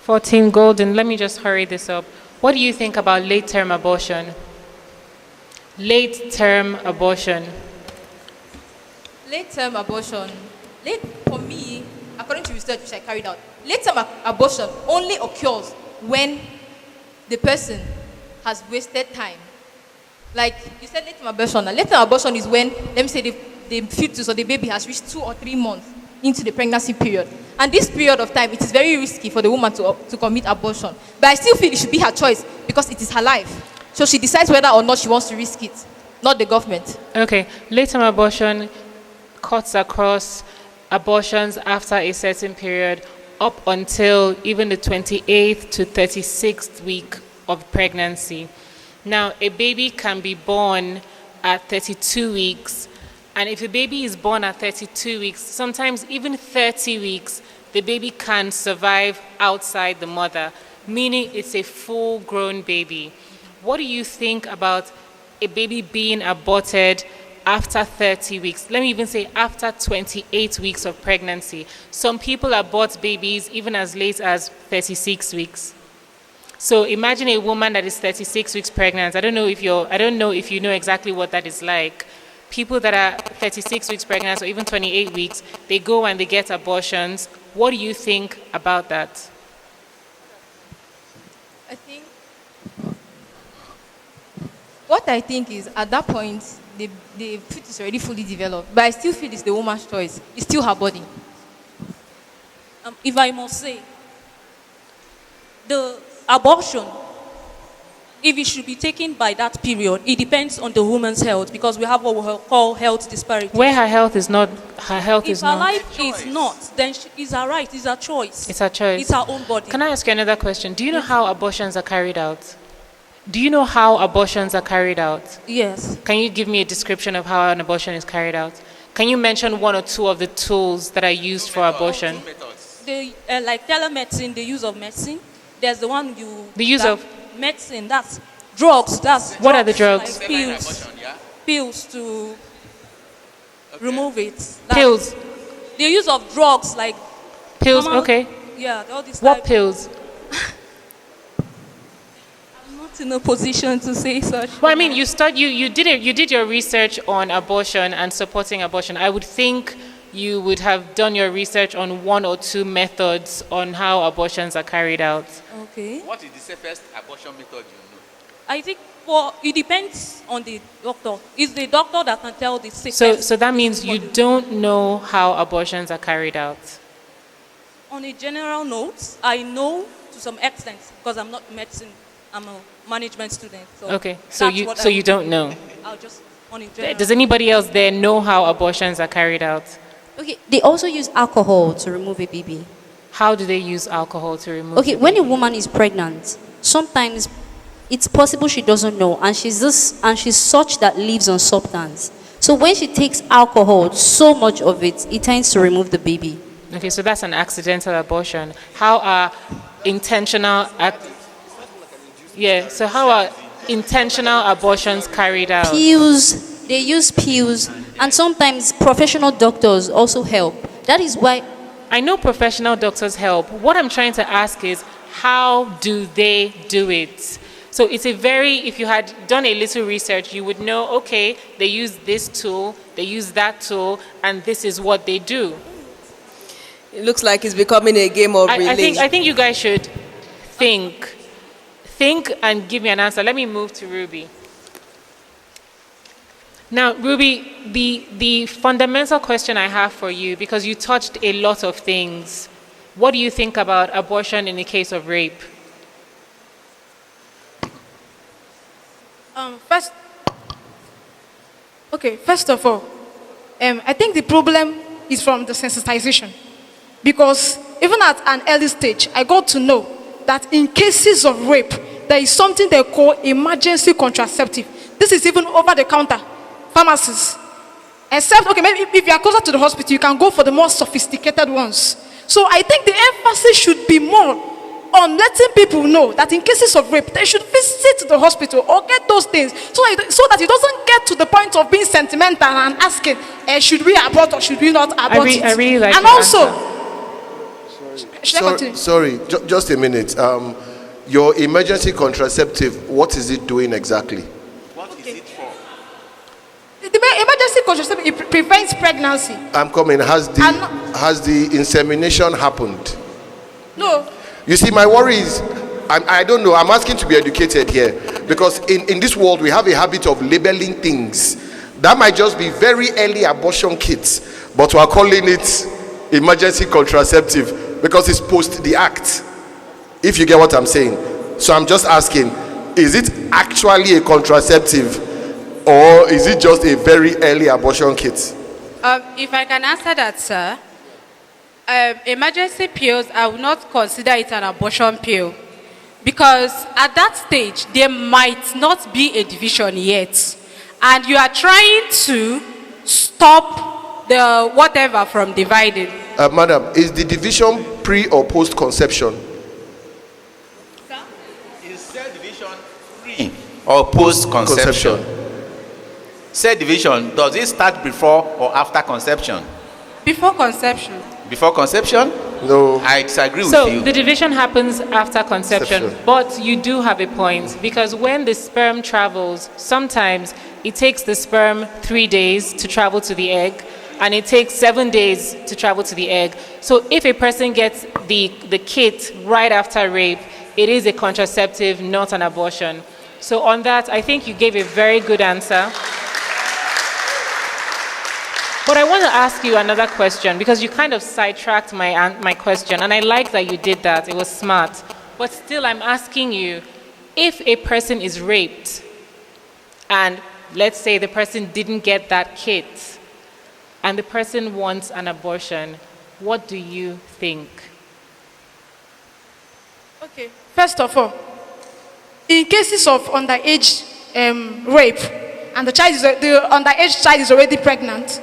14 Golden, let me just hurry this up. What do you think about late-term abortion? Late-term abortion. Late-term abortion. For me, according to research which I carried out, late-term abortion only occurs when the person has wasted time. Like you said, late-term abortion. Late-term abortion is when, let me say, the fetus or the baby has reached 2 or 3 months into the pregnancy period. And this period of time, it is very risky for the woman to commit abortion. But I still feel it should be her choice because it is her life. So she decides whether or not she wants to risk it, not the government. Okay, late-term abortion cuts across abortions after a certain period up until even the 28th to 36th week of pregnancy. Now, a baby can be born at 32 weeks, and if a baby is born at 32 weeks, sometimes even 30 weeks, the baby can survive outside the mother, meaning it's a full-grown baby. What do you think about a baby being aborted after 30 weeks? Let me even say after 28 weeks of pregnancy. Some people abort babies even as late as 36 weeks. So imagine a woman that is 36 weeks pregnant. I don't know if you know exactly what that is like. People that are 36 weeks pregnant or even 28 weeks, they go and they get abortions. What do you think about that? What I think is, at that point, the fetus is already fully developed. But I still feel it's the woman's choice. It's still her body. If I must say, the abortion, if it should be taken by that period, it depends on the woman's health, because we have what we call health disparity. Where her health is not. If her life is not, then it's her right, it's her choice. It's her choice. It's her own body. Can I ask you another question? Do you know how abortions are carried out? Do you know how abortions are carried out? Yes. Can you give me a description of how an abortion is carried out? Can you mention 1 or 2 of the tools that are used for abortion? Like telemedicine, the use of medicine. There's the one The use of medicine, that's drugs. What are the drugs? Like pills to remove it. Pills. The use of drugs like pills. Okay. Yeah, all these. What pills? I'm not in a position to say such. Well, I mean, you did your research on abortion and supporting abortion. I would think you would have done your research on 1 or 2 methods on how abortions are carried out. Okay. What is the safest abortion method you know? I think it depends on the doctor. It's the doctor that can tell the safest. So that means you don't know how abortions are carried out. On a general note, I know to some extent because I'm not medicine. I'm a management student. So okay. So you don't know. I'll just on a general. Does anybody else there know how abortions are carried out? Okay, they also use alcohol to remove a baby. How do they use alcohol to remove? Okay, when a woman is pregnant, sometimes it's possible she doesn't know, and she's such that lives on substance. So when she takes alcohol, so much of it tends to remove the baby. Okay, so that's an accidental abortion. How are intentional intentional abortions carried out? Pills, they use pills, and sometimes professional doctors also help. That is why I know professional doctors help. What I'm trying to ask is, how do they do it? So it's if you had done a little research, you would know, okay, they use this tool, they use that tool, and this is what they do. It looks like it's becoming a game of relay. I think you guys should think and give me an answer. Let me move to Ruby. Now, Ruby, the fundamental question I have for you, because you touched a lot of things, what do you think about abortion in the case of rape? First of all, I think the problem is from the sensitization. Because even at an early stage, I got to know that in cases of rape, there is something they call emergency contraceptive. This is even over the counter, pharmacies. Except, maybe if you are closer to the hospital, you can go for the more sophisticated ones. So I think the emphasis should be more on letting people know that in cases of rape, they should visit the hospital or get those things so that it doesn't get to the point of being sentimental and asking, should we abort or should we not abort it? I really like and your also, answer. should I continue? Sorry, just a minute. Your emergency contraceptive, what is it doing exactly? What is it for? The emergency contraceptive, it prevents pregnancy. I'm coming. Has the insemination happened? No. You see, my worry is, I don't know. I'm asking to be educated here because in this world we have a habit of labeling things. That might just be very early abortion kits, but we are calling it emergency contraceptive because it's post the act. If you get what I'm saying. So I'm just asking, is it actually a contraceptive or is it just a very early abortion kit? If I can answer that, sir, emergency pills, I would not consider it an abortion pill because at that stage, there might not be a division yet. And you are trying to stop the whatever from dividing. Madam, is the division pre or post conception? Is cell division pre or post conception? Cell division, does it start before or after conception? Before conception. Before conception? No. I disagree with So you. the division happens after conception, Conception. but you do have a point because when the sperm travels, sometimes it takes the sperm 3 days to travel to the egg, and it takes 7 days to travel to the egg. So if a person gets the kit right after rape, it is a contraceptive, not an abortion. So on that, I think you gave a very good answer. But I want to ask you another question because you kind of sidetracked my question, and I like that you did that. It was smart. But still, I'm asking you, if a person is raped, and let's say the person didn't get that kit, and the person wants an abortion, what do you think? Okay. First of all, in cases of underage rape, and the underage child is already pregnant,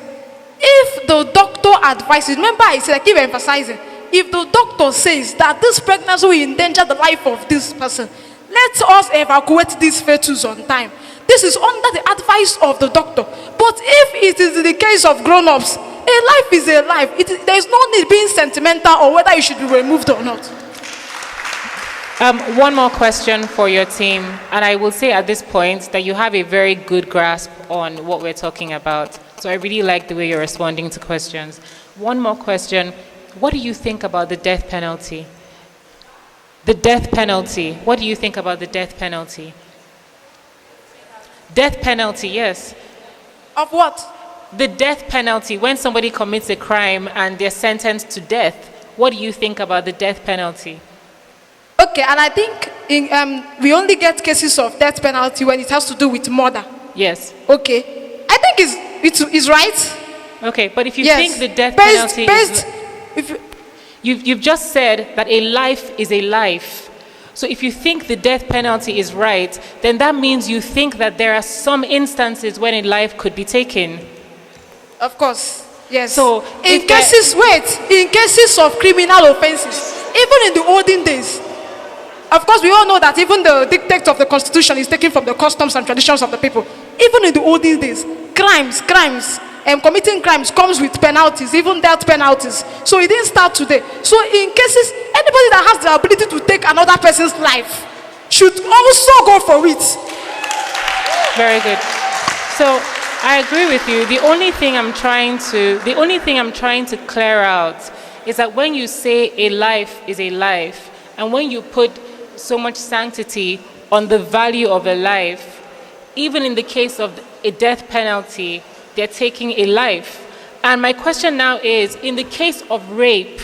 if the doctor advises, remember I said, I keep emphasizing, if the doctor says that this pregnancy will endanger the life of this person, let us evacuate this fetus on time. This is under the advice of the doctor. But if it is in the case of grown-ups, a life is a life. There is no need being sentimental or whether it should be removed or not. One more question for your team, and I will say at this point that you have a very good grasp on what we're talking about. So I really like the way you're responding to questions. One more question. What do you think about the death penalty? The death penalty. What do you think about the death penalty? Death penalty, yes. Of what? The death penalty, when somebody commits a crime and they're sentenced to death, what do you think about the death penalty? Okay, and I think we only get cases of death penalty when it has to do with murder. Yes. Okay. I think it's right. Okay, but if you Yes. think the death Based- penalty based- is... You've just said that a life is a life. So if you think the death penalty is right, then that means you think that there are some instances when a life could be taken. Of course, yes. So, in if there- cases of criminal offenses, even in the olden days, of course, we all know that even the dictate of the Constitution is taken from the customs and traditions of the people. Even in the olden days, committing crimes comes with penalties, even death penalties. So it didn't start today. So in cases, anybody that has the ability to take another person's life should also go for it. Very good. So I agree with you. The only thing I'm trying to clear out is that when you say a life is a life, and when you put so much sanctity on the value of a life, even in the case of a death penalty, they're taking a life. And my question now is, in the case of rape,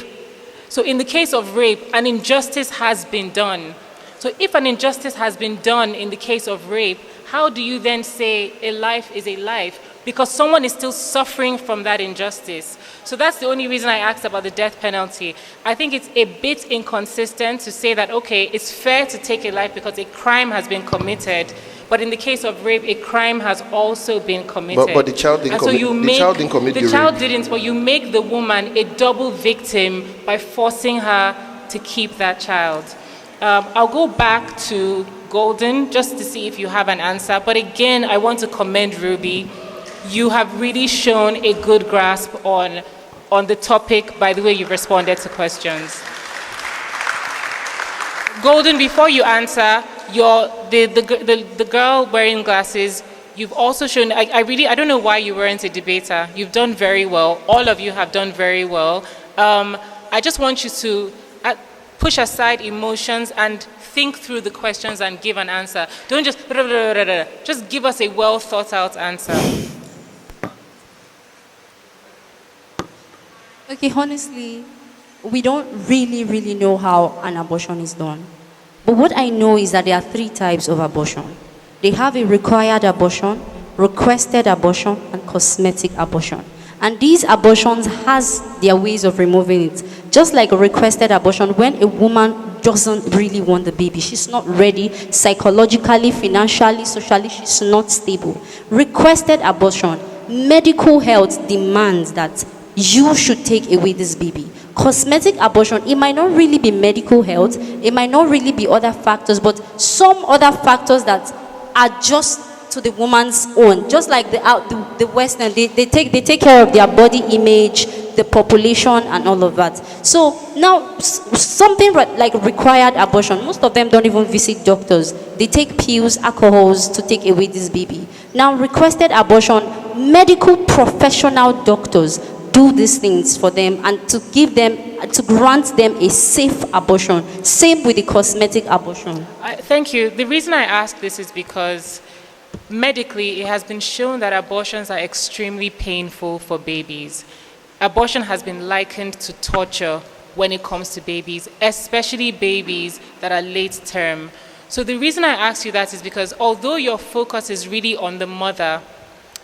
an injustice has been done. So if an injustice has been done in the case of rape, how do you then say a life is a life? Because someone is still suffering from that injustice. So that's the only reason I asked about the death penalty. I think it's a bit inconsistent to say that, okay, it's fair to take a life because a crime has been committed, but in the case of rape, a crime has also been committed. But the child didn't commit the The child rape. didn't, but you make the woman a double victim by forcing her to keep that child. I'll go back to Golden just to see if you have an answer. But again, I want to commend Ruby. You have really shown a good grasp on the topic by the way you've responded to questions. Golden, before you answer, the girl wearing glasses, you've also shown, I don't know why you weren't a debater. You've done very well. All of you have done very well. I just want you to push aside emotions and think through the questions and give an answer. Don't just give us a well thought out answer. Okay, honestly, we don't really know how an abortion is done. But what I know is that there are 3 types of abortion. They have a required abortion, requested abortion, and cosmetic abortion. And these abortions has their ways of removing it. Just like a requested abortion, when a woman doesn't really want the baby, she's not ready psychologically, financially, socially, she's not stable. Requested abortion, medical health demands that you should take away this baby. Cosmetic abortion, it might not really be medical health, it might not really be other factors, but some other factors that are just to the woman's own. Just like the Western, they take care of their body image, the population, and all of that. So now, something like required abortion, most of them don't even visit doctors. They take pills, alcohols to take away this baby. Now, requested abortion, medical professional doctors do these things for them and to grant them a safe abortion. Same with the cosmetic abortion. Thank you. The reason I ask this is because medically it has been shown that abortions are extremely painful for babies. Abortion has been likened to torture when it comes to babies, especially babies that are late term. So the reason I ask you that is because although your focus is really on the mother,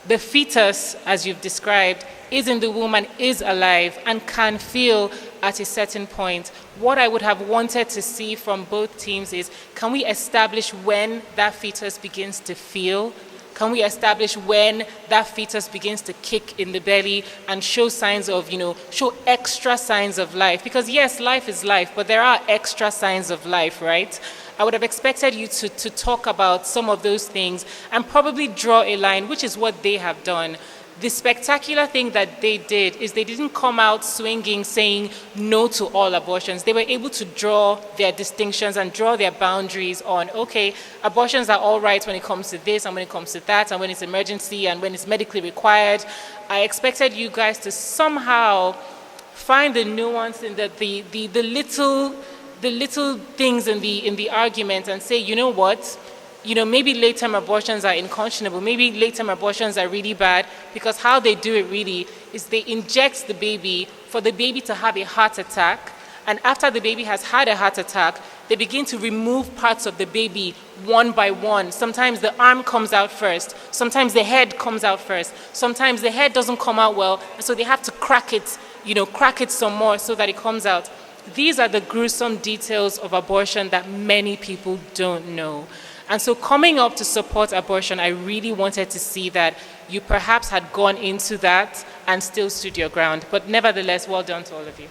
the fetus, as you've described, is in the womb and is alive and can feel at a certain point. What I would have wanted to see from both teams is, can we establish when that fetus begins to feel? Can we establish when that fetus begins to kick in the belly and show signs of, show extra signs of life? Because yes, life is life, but there are extra signs of life, right? I would have expected you to talk about some of those things and probably draw a line, which is what they have done. The spectacular thing that they did is they didn't come out swinging saying no to all abortions. They were able to draw their distinctions and draw their boundaries on, okay, abortions are all right when it comes to this and when it comes to that and when it's emergency and when it's medically required. I expected you guys to somehow find the nuance in the little things in the argument and say, you know what? Maybe late-term abortions are unconscionable. Maybe late-term abortions are really bad because how they do it really is they inject the baby for the baby to have a heart attack. And after the baby has had a heart attack, they begin to remove parts of the baby one by one. Sometimes the arm comes out first. Sometimes the head comes out first. Sometimes the head doesn't come out well, and so they have to crack it some more so that it comes out. These are the gruesome details of abortion that many people don't know. And so coming up to support abortion, I really wanted to see that you perhaps had gone into that and still stood your ground. But nevertheless, well done to all of you.